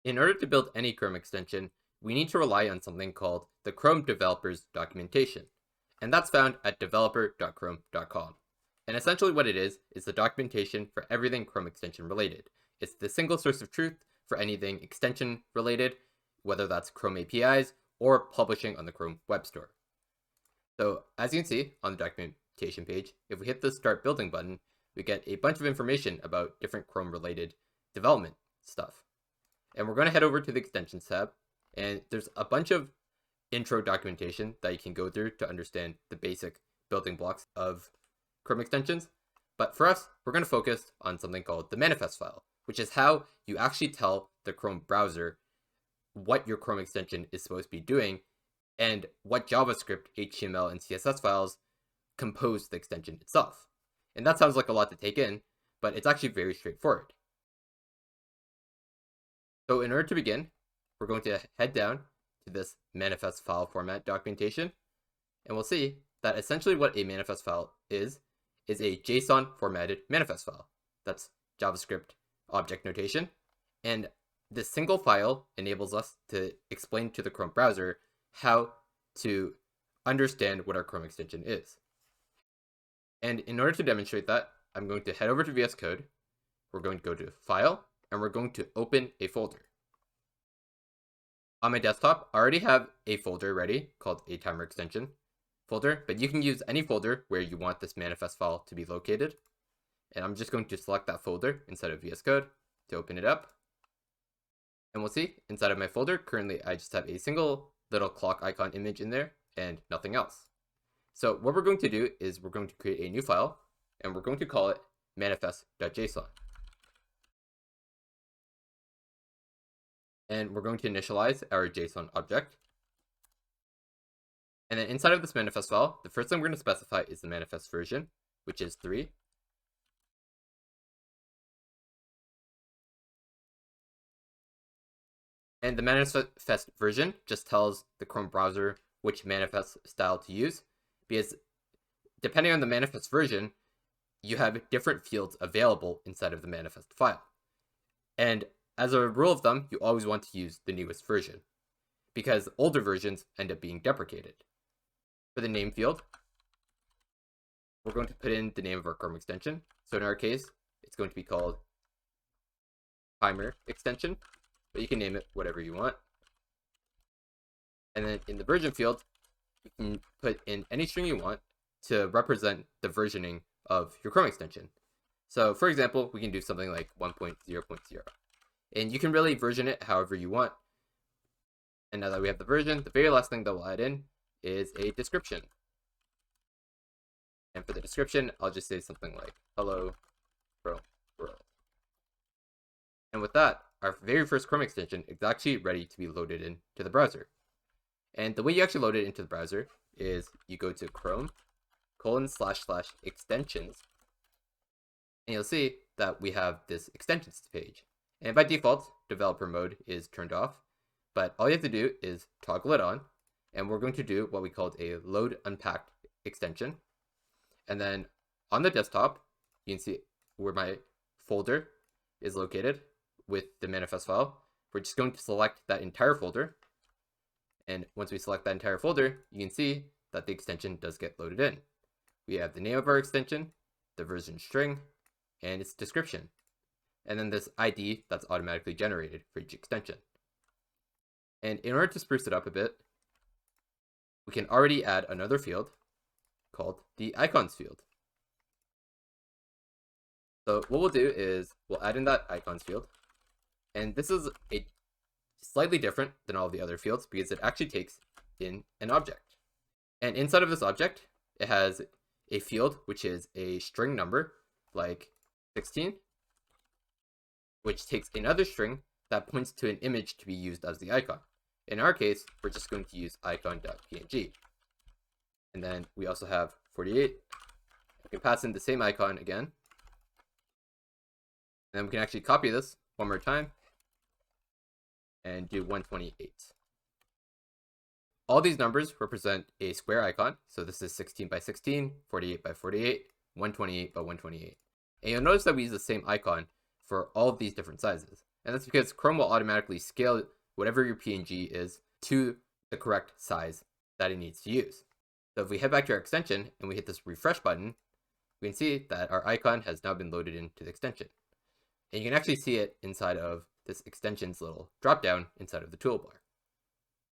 In order to build any Chrome extension, we need to rely on something called the Chrome developer's documentation, and that's found at developer.chrome.com. And essentially what it is the documentation for everything Chrome extension related. It's the single source of truth for anything extension related, whether that's Chrome APIs or publishing on the Chrome Web Store. So as you can see on the documentation page, if we hit the Start Building button, we get a bunch of information about different Chrome related development stuff. And we're going to head over to the Extensions tab, and there's a bunch of intro documentation that you can go through to understand the basic building blocks of Chrome extensions. But for us, we're going to focus on something called the manifest file, which is how you actually tell the Chrome browser what your Chrome extension is supposed to be doing and what JavaScript, HTML, and CSS files compose the extension itself. And that sounds like a lot to take in, but it's actually very straightforward. So in order to begin, we're going to head down to this manifest file format documentation, and we'll see that essentially what a manifest file is a JSON formatted manifest file. That's JavaScript object notation. And this single file enables us to explain to the Chrome browser how to understand what our Chrome extension is. And in order to demonstrate that, I'm going to head over to VS Code. We're going to go to File, and we're going to open a folder. On my desktop, I already have a folder ready called a timer extension folder, but you can use any folder where you want this manifest file to be located. And I'm just going to select that folder inside of VS Code to open it up. And we'll see inside of my folder, currently I just have a single little clock icon image in there and nothing else. So what we're going to do is we're going to create a new file, and we're going to call it manifest.json. And we're going to initialize our JSON object. And then inside of this manifest file, the first thing we're going to specify is the manifest version, which is 3. And the manifest version just tells the Chrome browser which manifest style to use, because depending on the manifest version, you have different fields available inside of the manifest file. And as a rule of thumb, you always want to use the newest version, because older versions end up being deprecated. For the name field, we're going to put in the name of our Chrome extension. So in our case, it's going to be called timer extension, but you can name it whatever you want. And then in the version field, you can put in any string you want to represent the versioning of your Chrome extension. So for example, we can do something like 1.0.0. And you can really version it however you want. And now that we have the version, the very last thing that we'll add in is a description. And for the description, I'll just say something like, hello, Chrome world. And with that, our very first Chrome extension is actually ready to be loaded into the browser. And the way you actually load it into the browser is you go to Chrome://extensions, and you'll see that we have this extensions page. And by default, developer mode is turned off, but all you have to do is toggle it on, and we're going to do what we called a load unpacked extension. And then on the desktop, you can see where my folder is located with the manifest file. We're just going to select that entire folder. And once we select that entire folder, you can see that the extension does get loaded in. We have the name of our extension, the version string, and its description. And then this ID that's automatically generated for each extension. And in order to spruce it up a bit, we can already add another field called the icons field. So what we'll do is we'll add in that icons field. And this is a slightly different than all the other fields because it actually takes in an object. And inside of this object, it has a field which is a string number like 16, which takes another string that points to an image to be used as the icon. In our case, we're just going to use icon.png. And then we also have 48. We can pass in the same icon again. And then we can actually copy this one more time and do 128. All these numbers represent a square icon. So this is 16 by 16, 48 by 48, 128 by 128. And you'll notice that we use the same icon for all of these different sizes. And that's because Chrome will automatically scale whatever your PNG is to the correct size that it needs to use. So if we head back to our extension and we hit this refresh button, we can see that our icon has now been loaded into the extension. And you can actually see it inside of this extension's little dropdown inside of the toolbar.